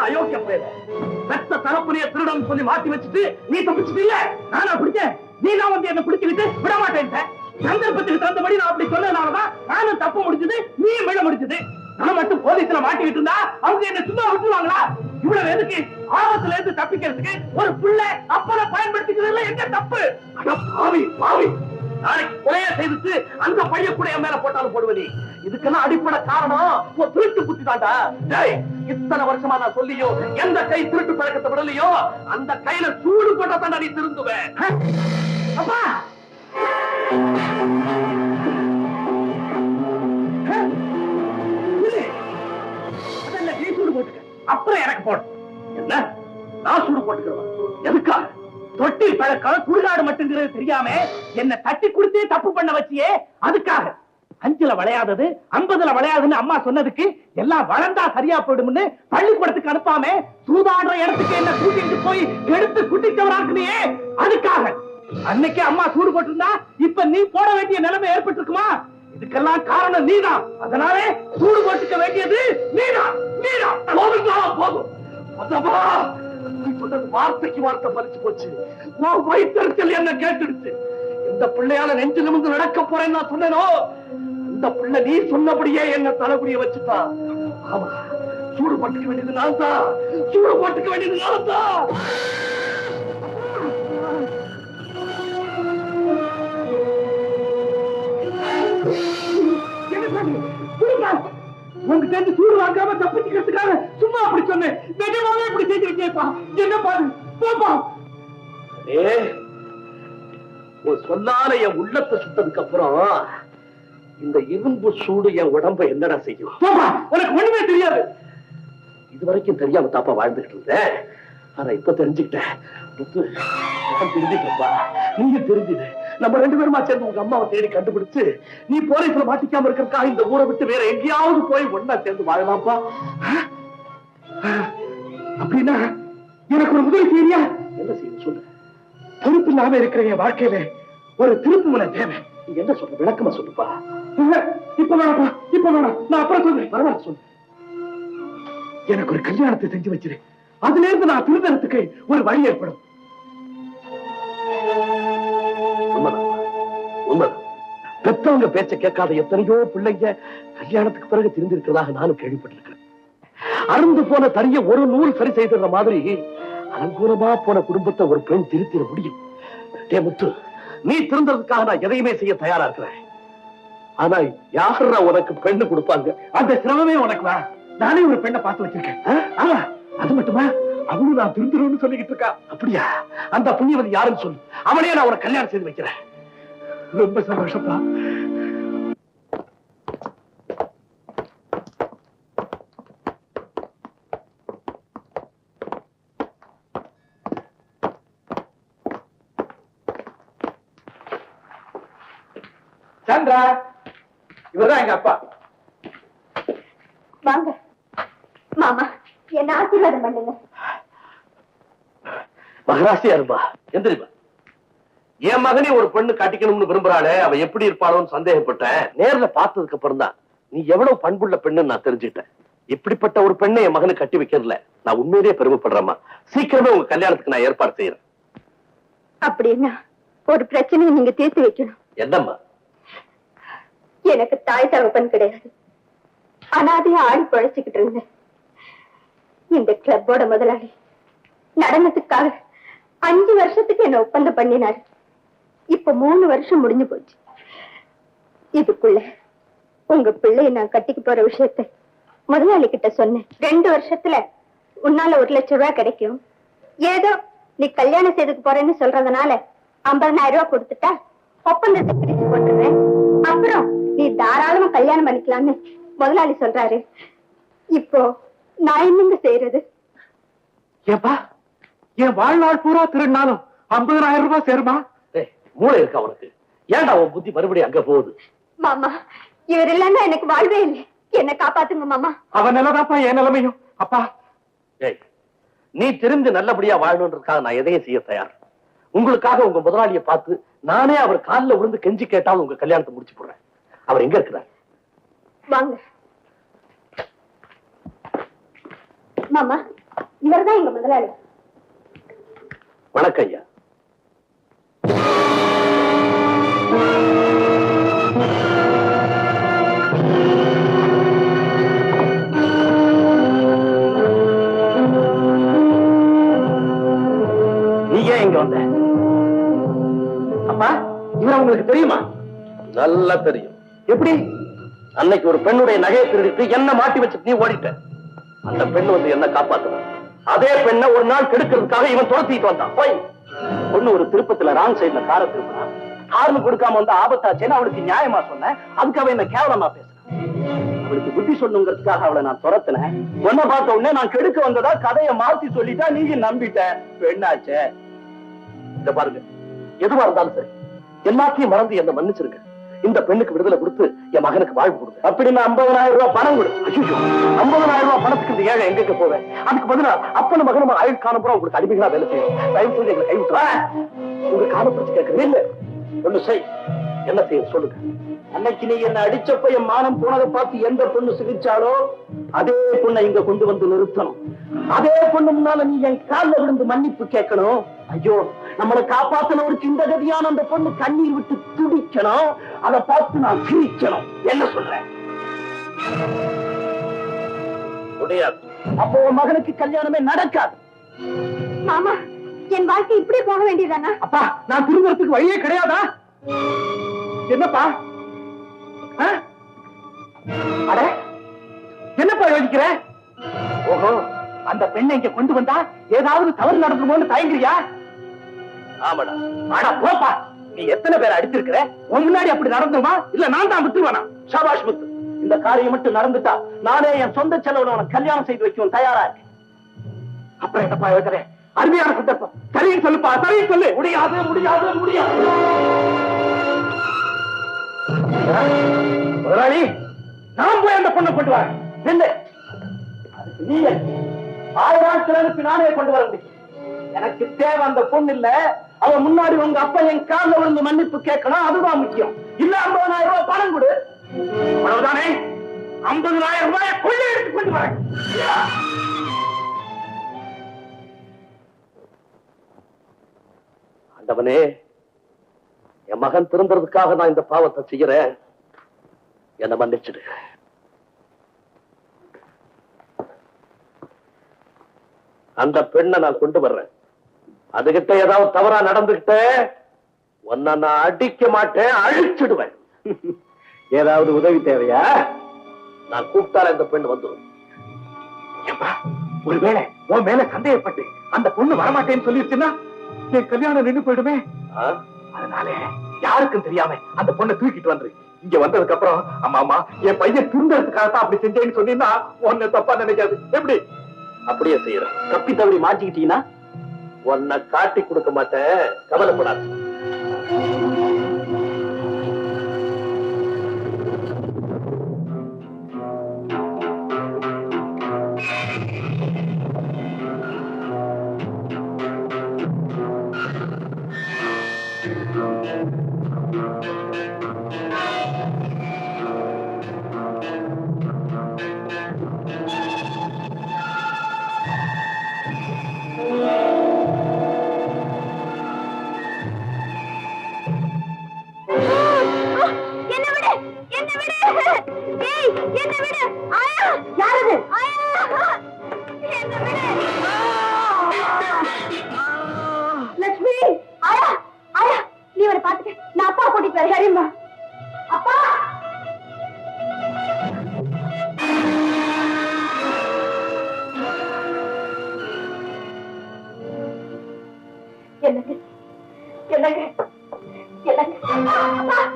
அயோக்கிய போயில பெத்த தரப்புலைய திருடன் சொல்லி மாத்தி வச்சுட்டு நீ தப்பிச்சுட்டு இல்ல நானா பிடிச்சேன். நீ தான் வந்து என்ன பிடிச்சுக்கிட்டு விட மாட்டேன். சந்தர்ப்பத்துக்கு தகுந்தபடி நான் அப்படி சொன்னதுனாலதான் நானும் தப்பு முடிச்சது, நீ விட முடிச்சது. நான் மட்டும் போலீஸ்ல மாட்டிக்கிட்டு இருந்தா அவங்க என்ன சும்மா விட்டுருவாங்களா? இவ்வளவு எதுக்கு ஆபத்துல இருந்து தப்பிக்கிறதுக்கு ஒரு புள்ள அப்பனை பயன்படுத்திக்கிறதுல எங்க தப்பு? பாவி பாவி, நாளைக்கு கொலையா செய்துட்டு அந்த பைய கூட என் மேல போட்டாலும் போடுவதி. இதுக்கெல்லாம் அடிப்படை காரணம் உன் திருட்டு புத்தி தாண்டா. இத்தனை வருஷமா நான் சொல்லியோ எந்த கை திருட்டு பழக்கத்தை விடலையோ அந்த கையில சூடு போட்ட தாண்டா நீ திருந்துவேன். அப்பா நீ சூடு போட்டுக்க, அப்புறம் எனக்கு போடு. என்ன நான் சூடு போட்டுக்கிறேன்? எதுக்கா? தொட்டி பழக்கம் சுடுகாடு மட்டுங்கிறது தெரியாம என்ன தட்டி கொடுத்தே தப்பு பண்ண வச்சியே, அதுக்காக. 5ல விளையாதது 50ல விளையாதுன்னு அம்மா சொன்னதுக்கு எல்லாம் வளர்ந்தா சரியா போயிடும்னு பள்ளிக்கூடத்துக்கு அனுப்பாம சூதாடுற இடத்துக்கு என்ன கூட்டிட்டு போய் எடுத்து குட்டிச்சவராக்குனியே, அதுக்காக. அன்னைக்கு அம்மா சூடு போட்டிருந்தா இப்ப நீ போட வேண்டிய நிலைமை ஏற்பட்டிருக்குமா? இதுக்கெல்லாம் காரணம் நீதான். அதனால சூடு போட்டுக்க வேண்டியது நீதான். நீதான் போதும். வார்த்தைக்கு வார்த்தை பறிச்சு போச்சு. வயிற்றுச்சல் என்ன கேட்டுடுச்சு. இந்த பிள்ளையால நெஞ்சு நிமிர்ந்து நடக்க போறேன்னு நான் சொன்னேனோ, இந்த பிள்ளை நீ சொன்னபடியே என்ன தலைபுரிய வச்சுட்டா. ஆமா, சூடு போட்டுக்க வேண்டியது நான் தான். சூடு போட்டுக்க வேண்டியது நான் தான். உங்க சேர்ந்து சூடு வாங்காம தப்பிச்சுக்கிறதுக்காக சும்மா அப்படி சொன்னேன். நிஜமாவே இப்படி செய்திருக்கேப்பா. என்ன பாரு போப்பா. சொல்லால என் உள்ளத்தை சுட்டதுக்கு அப்புறம் இந்த இரும்பு சூடு என் உடம்ப என்னடா செய்யும்? உனக்கு ஒண்ணுமே தெரியாது. இதுவரைக்கும் தெரியாம தாப்பா வாழ்ந்துகிட்டு இருந்தேன். ஆனா இப்ப தெரிஞ்சுக்கிட்டேன். தெரிஞ்சுக்கப்பா, நீங்க தெரிஞ்சுது. நம்ம 2 பேருமா சேர்ந்து உங்க அம்மாவை தேடி கண்டுபிடிச்சு நீ போலீஸ்ல மாட்டிக்காம இருக்கிறதுக்காக இந்த ஊரை விட்டு வேற எங்கேயாவது போய் ஒன்னா சேர்ந்து வாழலாம்ப்பா. அப்படின்னா எனக்கு ஒரு உதவி செய்யா? என்ன செய்ய சொல்லு. திருப்பு இல்லாம இருக்கிற என் வாழ்க்கையில ஒரு திருப்பு முனை தேவை. நீ என்ன சொல்ற? விளக்கமா சொல்லுப்பா. இப்ப வேணாப்பா, இப்ப வேணாம், நான் அப்புறம் சொல்றேன். பரவாயில்ல சொல்லு. எனக்கு ஒரு கல்யாணத்தை செஞ்சு வச்சிரு. அதுல இருந்து நான் திருத்தறதுக்கு ஒரு வழி ஏற்படும். பெற்றவங்க பேச்ச கேட்காத எத்தனையோ பிள்ளைங்க கல்யாணத்துக்கு பிறகு திருந்திருக்கிறதாக நானும் கேள்விப்பட்டிருக்கிறேன். அருந்து போன தனிய ஒரு நூல் சரி செய்துற மாதிரி அலங்கூலமா போன குடும்பத்தை ஒரு பெண் திருத்திட முடியும். முத்து, நீ திருந்ததுக்காக நான் எதையுமே செய்ய தயாரா இருக்கிறேன். ஆனா யாரா உனக்கு பெண்ணு கொடுப்பாங்க? அந்த சிரமமே உனக்கு வா. நானே ஒரு பெண்ணை பார்த்து வச்சிருக்கேன். ஆமா, அது மட்டுமா, அவனும் நான் திருந்துருன்னு சொல்லிக்கிட்டு இருக்கா. அப்படியா? அந்த புண்ணியவதி யாருன்னு சொல்லு. அவனையே நான் உனக்கு கல்யாணம் செய்து வைக்கிறேன். ரொம்ப சந்தோஷப்பா. சந்திரா, இவர்தான் எங்க அப்பா. வாங்க மாமா, என்ன ஆசீர்வாதம் பண்ணுங்க. மகராசியா இருப்பா. எந்திரிப்பா. என் மகனே ஒரு பெண்ணு கட்டிக்கணும்னு விரும்புறாளே, அவ எப்படி இருப்பாளோன்னு சந்தேகப்பட்டேன். நேர்ல பார்த்ததுக்கு அப்புறம் தான் நீ எவ்வளவு பண்புள்ள பெண்ணுன்னு நான் தெரிஞ்சுக்கிட்டேன். இப்படிப்பட்ட ஒரு பெண்ணை என் மகனுக்கு கட்டி வைக்கிறதுல நான் உண்மையிலேயே பெருமைப்படுறேம்மா. சீக்கிரமே உங்க கல்யாணத்துக்கு நான் ஏற்பாடு செய்யறேன். அப்படின்னா ஒரு பிரச்சனையை நீங்க தீர்த்து வைக்கணும். என்னம்மா? எனக்கு தாய் தகப்பன் கிடையாது. அனாதையா ஆடி பழைச்சுக்கிட்டு இருந்தேன். இந்த கிளப்போட முதலாளி நடனத்துக்காக 5 வருஷத்துக்கு என்ன ஒப்பந்தம் பண்ணினாரு. இப்ப 3 வருஷம் முடிஞ்சு போச்சு. இதுக்குள்ள உங்க பிள்ளைய நான் கட்டிக்கு போற விஷயத்தை முதலாளி கிட்ட சொன்னேன். 2 வருஷத்துல உன்னால 1 லட்சம் ரூபாய் கிடைக்கும். ஏதோ நீ கல்யாணம் செய்துக்கு போறேன்னு சொல்றதுனால 50,000 ரூபாய் கொடுத்துட்டா ஒப்பந்தத்தை பிரிச்சு போட்டுருவேன். அப்புறம் நீ தாராளமா கல்யாணம் பண்ணிக்கலாம்னு முதலாளி சொல்றாரு. இப்போ நான் என்னங்க செய்யறது? ஏப்பா, என் வாழ்நாள் பூரா திருநாளும் 50,000 ரூபாய் சேருமா? மூளை இருக்கா உனக்கு? ஏன்டா உன் புத்தி மறுபடியும் அங்க போகுது? மாமா, இவர் இல்லன்னா எனக்கு வாழ்வே இல்லை. என்ன காப்பாத்துங்க மாமா. அவன் நிலதாப்பா என் நிலைமையும். அப்பா, நீ தெரிந்து நல்லபடியா வாழணுன்றதுக்காக நான் எதையும் செய்ய தயார். உங்களுக்காக உங்க முதலாளியை பார்த்து நானே அவர் காலில் விழுந்து கெஞ்சி கேட்டாலும் உங்க கல்யாணத்தை முடிச்சு போடுறேன். அவர் எங்க இருக்கிறார்? வாங்க. மாமா, இவர்தான் எங்க முதலாளி. வணக்கம் ஐயா. நீ ஏன் இங்க வந்த? அப்பா, இவரை உங்களுக்கு தெரியுமா? நல்லா தெரியும். எப்படி? அன்னைக்கு ஒரு பெண்ணுடைய நகையை திருடிட்டு என்ன மாட்டி வச்சு நீ ஓடிட்ட. அந்த பெண்ணு வந்து என்ன காப்பாத்துவான். அதே பெண்ணை ஒரு நாள் கெடுக்கிறதுக்காக இவன் துரத்திட்டு வந்தான். போய் பொண்ணு ஒரு திருப்பத்துல ராங் சைட்ல காரை திருப்பினான். காரணம் கொடுக்காம வந்து ஆபத்தாச்சேன்னு அவளுக்கு நியாயமா சொன்னேன். அதுக்காக என்ன கேவலமா பேசுறேன். அவளுக்கு புத்தி சொல்லுங்கிறதுக்காக அவளை நான் துரத்தினேன். பொண்ணை பார்த்த உடனே நான் கெடுக்க வந்ததா கதையை மாத்தி சொல்லிட்டா நீங்க நம்பிட்ட. பெண்ணாச்சே. இத பாருங்க, எதுவா இருந்தாலும் சரி எல்லாத்தையும் மறந்து என்ன மன்னிச்சிருக்க. இந்த பெண்ணுக்கு விடுதலை கொடுத்து என் மகனுக்கு வாழ்வு கொடுங்க. அப்படின்னு 50,000 ரூபாய் பணம் கொடு. 50,000 ரூபாய் பணத்துக்கு இந்த ஏழை எங்க போவேன்? அதுக்கு பதிலா அப்பன மகனும் ஆயுள் காணப்புறம் உங்களுக்கு அடிமைகளா வேலை செய்யும். தயவு செய்து எங்களை கைவிட்டுறேன். உங்க கால பிடிச்சு கேட்கறது இல்ல. ஒண்ணு செய். என்ன செய்ய சொல்லுங்க. அன்னைக்கு நீ என்ன அடிச்சப்ப என் மானம் போனதை பார்த்து எந்த பொண்ணு சிரிச்சாலோ அதே பொண்ணை இங்க கொண்டு வந்து நிறுத்தணும். அதே பொண்ணு முன்னால நீ என் காலில் விழுந்து மன்னிப்பு கேட்கணும். ஐயோ, நம்மளை காப்பாத்தின ஒரு சிந்தகதியான அந்த பொண்ணு கண்ணீர் விட்டு துடிக்கணும். அதை பார்த்து நான் சிரிக்கணும். என்ன சொல்றேன்? முடியாது. அப்போ உன் மகனுக்கு கல்யாணமே நடக்காது. மாமா, என் வாழ்க்கை இப்படி போக வேண்டியதானா? அப்பா, நான் திரும்பறதுக்கு வழியே கிடையாதா? என்னப்பா? அட, என்னப்பா யோசிக்கிற? ஓஹோ, அந்த பெண்ணை இங்க கொண்டு வந்தா ஏதாவது தவறு நடந்துமோன்னு தயங்குறியா? ஆமாடா. ஆனா போப்பா, நீ எத்தனை பேரை அடிச்சிருக்கிற? உன் முன்னாடி அப்படி நடந்துமா? இல்ல நான் தான் விட்டுருவானா? ஷாபாஷ் முத்து, இந்த காரியம் மட்டும் நடந்துட்டா நானே என் சொந்த செலவுல உனக்கு கல்யாணம் செய்து வைக்கவும் தயாரா இருக்கேன். அப்புறம் என்னப்பா யோசனை? அருமையான சந்தர்ப்பம். சரின்னு சொல்லுப்பா, சரின்னு சொல்லு. முடியாது, முடியாது, முடியாது. முதலாளி, நான் போய் அந்த பொண்ணை கொண்டு வரேன். அதுக்கு நீ 1000 செலவுக்கு நானே கொண்டு வர முடியும். எனக்கு தேவை அந்த பொண்ணு இல்ல. அவன் முன்னாடி உங்க அப்பா என் காலில் விழுந்து மன்னிப்பு கேட்கணும். அதுதான் முக்கியம். இல்ல 50,000 ரூபாய் பணம் கொடு. அவ்வளவுதானே? 50,000 ரூபாயை கொள்ளை எடுத்து கொண்டு வரேன். ஆண்டவனே, என் மகன் திருந்துறதுக்காக நான் இந்த பாவத்தை செய்யறேன். என்ன மன்னிச்சிடு. அந்த பெண்ணை நான் கொண்டு வர்றேன். அதுகிட்ட ஏதாவது தவறா நடந்துகிட்ட உன்னை நான் அடிக்க மாட்டேன், அழிச்சிடுவேன். ஏதாவது உதவி தேவையா? நான் கூப்பிட்டால இந்த பெண் வந்துடும். ஒருவேளை உன் மேல சந்தேகப்பட்டு அந்த பொண்ணு வரமாட்டேன்னு சொல்லிருச்சுன்னா என் கல்யாணம் நின்று போயிடுமே. அதனால யாருக்கும் தெரியாம அந்த பொண்ணை தூக்கிட்டு வந்துரு. இங்க வந்ததுக்கு அப்புறம் அம்மா அம்மா என் பையன் திருந்தறதுக்காகத்தான் அப்படி செஞ்சேன்னு சொன்னீங்கன்னா உன்னை தப்பா நினைக்காது. எப்படி? அப்படியே செய்யறேன். தப்பி தவறி மாட்டிக்கிட்டீங்கன்னா உன்னை காட்டி கொடுக்க மாட்டேன். கவலைப்படாது.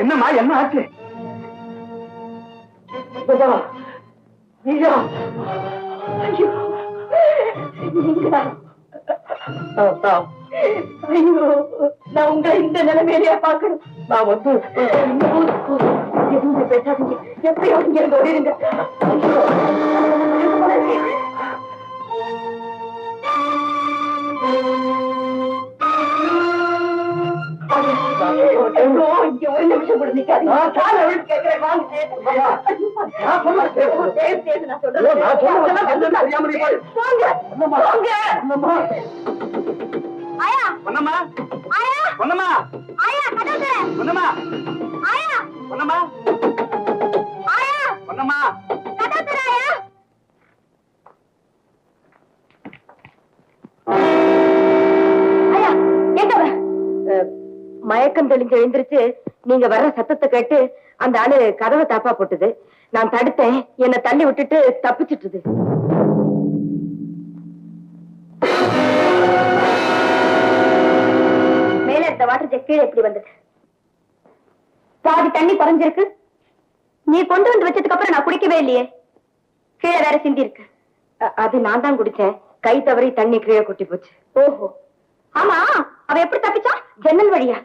என்னம்மா, என்ன ஆச்சு? ஐயோ, நான் உங்களை இந்த நிலைமையிலேயே பார்க்கணும். நான் வந்து எதுவும் பேசாதீங்க. எப்படியோ இங்க இருந்து ஓடிடுங்க. இங்க ஒரு நிமிஷம் கூட நிக்காதீங்க. கேட்கிறேன். நான் சொல்றேன் தெரியாம நீ போய். பொன்னம்மா. ஆயா பொன்னம்மா. ஆயா பொன்னம்மா. ஆயா கதவு திற. பொன்னம்மா. ஆயா பொன்னம்மா. ஆயா பொன்னம்மா. கதவு திற ஆயா. ஆயா எங்க வர? மயக்கம் தெளிஞ்சு எழுந்திருச்சு நீங்க வர்ற சத்தத்தை கேட்டு அந்த ஆளு கதவை தாப்பா போட்டுது. நான் தடுத்தேன், என்னை தள்ளி விட்டுட்டு தப்பிச்சிட்டுது. மேல இருந்த வாட்டர் ஜெக் கீழே எப்படி வந்தது? பாதி தண்ணி குறைஞ்சிருக்கு. நீ கொண்டு வந்து வச்சதுக்கு அப்புறம் நான் குடிக்கவே இல்லையே. கீழே வேற சிந்தி இருக்கு. அது நான் தான் குடிச்சேன். கை தவறி தண்ணி கீழே கொட்டி போச்சு. ஓஹோ, ஆமா, அவ எப்படி தப்பிச்சா? ஜன்னல் வழியா?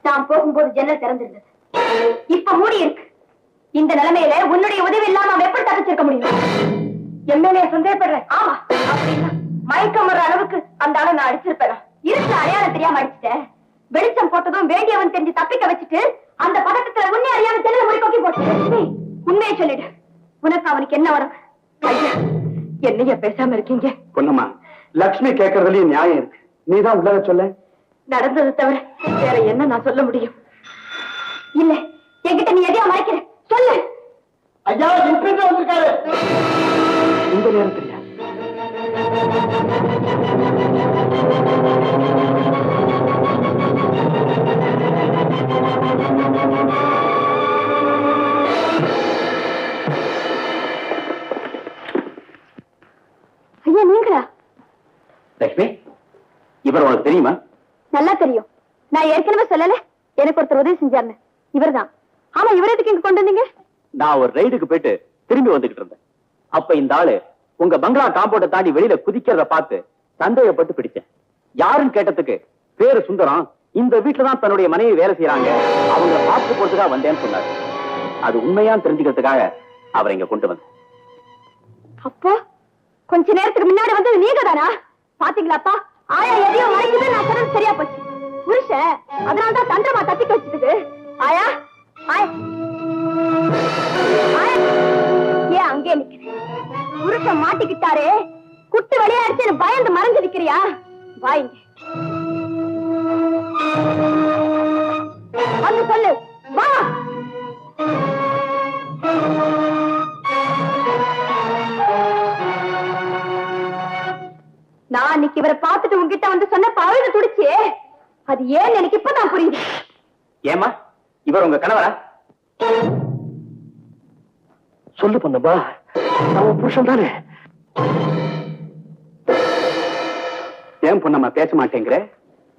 நான் போகும்போது ஜன்னல் திறந்திருந்தது, இப்ப மூடி இருக்கு. இந்த நிலைமையில உன்னுடைய உதவி இல்லாம அவன் எப்படி தப்பிச்சிருக்க முடியும்? என் மேலே சந்தேகப்படுறேன். ஆமா, அப்படின்னா மயக்கம் வர்ற அளவுக்கு அந்த ஆளை நான் அடிச்சிருப்பேன். இருக்க அடையாளம் தெரியாம அடிச்சுட்டேன். வெளிச்சம் போட்டதும் வேண்டியவன் தெரிஞ்சு தப்பிக்க வச்சுட்டு அந்த பதட்டத்துல உன்னை அறியாம ஜன்னல் மூடி கொக்கி போட்டு. உண்மையை சொல்லிடு, உனக்கு அவனுக்கு என்ன வரும்? ஐயா, என்னைய பேசாம இருக்கீங்க? பொன்னம்மா, லட்சுமி கேட்கறதுலயும் நியாயம் இருக்கு. நீதான் உள்ளத சொல்ல. நடந்தது தவிர வேற என்ன நான் சொல்ல முடியும்? இல்ல, என்கிட்ட நீ எதையா மறைக்கிற? சொல்லு. ஐயா, இன்ஸ்பெக்டர் வந்திருக்காரு. இந்த நேரத்திலயா? ஐயா, நீங்களா? லட்சுமி, இவர் உனக்கு தெரியுமா? நல்லா தெரியும். நான் ஏற்கனவே சொல்லல, எனக்கு ஒருத்தர் உதவி செஞ்சாருன்னு. இவர்தான். ஆமா, இவர் எதுக்கு இங்க கொண்டு வந்தீங்க? நான் ஒரு ரைடுக்கு போயிட்டு திரும்பி வந்துகிட்டு இருந்தேன். அப்ப இந்த ஆளு உங்க பங்களா காம்பவுண்ட தாண்டி வெளியில குதிக்கிறத பார்த்து சந்தேகப்பட்டு பிடிச்சேன். யாருன்னு கேட்டதுக்கு பேரு சுந்தரம், இந்த வீட்டுலதான் தன்னுடைய மனைவி வேலை செய்யறாங்க, அவங்க பார்த்து போறதுக்காக வந்தேன்னு சொன்னாரு. அது உண்மையான்னு தெரிஞ்சுக்கிறதுக்காக அவரை இங்க கொண்டு வந்தேன். அப்போ கொஞ்ச நேரத்துக்கு முன்னாடி வந்தது நீங்க தானா? பாத்தீங்களாப்பா, ஆயா எதையோ மறைக்குது. நான் சொல்றது சரியா போச்சு. புருஷன் அதனாலதான் தந்திரமா தப்பிக்க வச்சுட்டு. ஆயா, ஆயா, ஏன் அங்கே நிக்கிறேன்? புருஷன் மாட்டிக்கிட்டாரு, குட்டு விளையாடுச்சு பயந்து மறைஞ்சு நிக்கிறியா? வாங்க வந்து சொல்லு. வா. நான் இன்னைக்கு இவரை பார்த்துட்டு உங்ககிட்ட வந்து சொன்ன பழுது துடிச்சு, அது ஏன் எனக்கு இப்பதான் புரியுது. ஏமா, இவர் உங்க கணவரா? சொல்லு பொன்னம்மா, அவன் புருஷன் தானே. ஏன் பொன்னம்மா பேச மாட்டேங்கிற?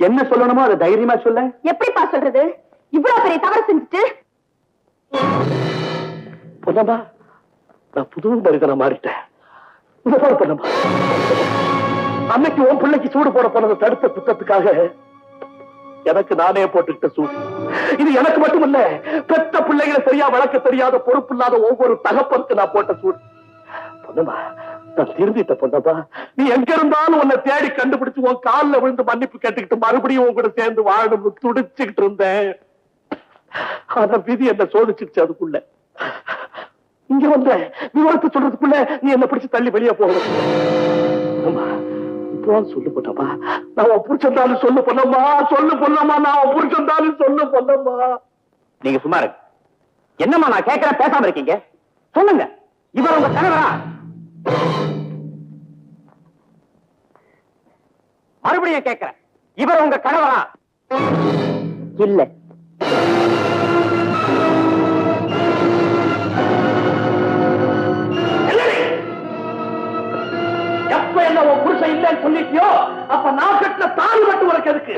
என்ன சொல்லணுமோ அதை தைரியமா சொல்ல. எப்படிப்பா சொல்றது? இவ்வளவு பெரிய தவறு செஞ்சுட்டு. பொன்னம்மா, நான் புது மனிதனை மாறிட்டேன். பொன்னம்மா, அன்னைக்கு உன் பிள்ளைக்கு சூடு போட போனதை தடுத்த குற்றத்துக்காக எனக்கு நானே போட்டுக்கிட்ட சூடு. இது எனக்கு மட்டும் இல்ல, பெத்த பிள்ளைகளை சரியா வளர்க்க தெரியாத பொறுப்பு இல்லாத ஒவ்வொரு தகப்பனுக்கு நான் போட்ட சூடு. பொன்னம்மா, நான் திரும்பிட்ட பொன்னம்மா. நீ எங்க இருந்தாலும் உன்னை தேடி கண்டுபிடிச்சு உன் காலில் விழுந்து மன்னிப்பு கேட்டுக்கிட்டு மறுபடியும் உன் கூட சேர்ந்து வாழணும் துடிச்சுக்கிட்டு இருந்தேன். ஆனா விதி என்ன சோதிச்சிருச்சு. அதுக்குள்ள இங்க வந்த விவரத்தை சொல்றதுக்குள்ள நீ என்ன பிடிச்சு தள்ளி வெளியே போகணும். சொல்லு பொன்னம்மா, நான் புடிச்சிருந்தாலும் சொல்லு பொன்னம்மா, சொல்லு பொன்னம்மா, நான் புடிச்சிருந்தாலும் சொல்லு பொன்னம்மா. நீங்க சும்மா இருக்கு. என்னம்மா நான் கேட்கிறேன், பேசாம இருக்கீங்க? சொல்லுங்க, இவர் உங்க கணவரா? மறுபடியும் கேட்கிறேன், இவர் உங்க கணவரா? இல்ல. எப்ப என்ன உன் புருஷன் இல்லைன்னு சொல்லிட்டியோ, அப்ப நான் கட்டின தாலி மட்டும் உனக்கு எதுக்கு?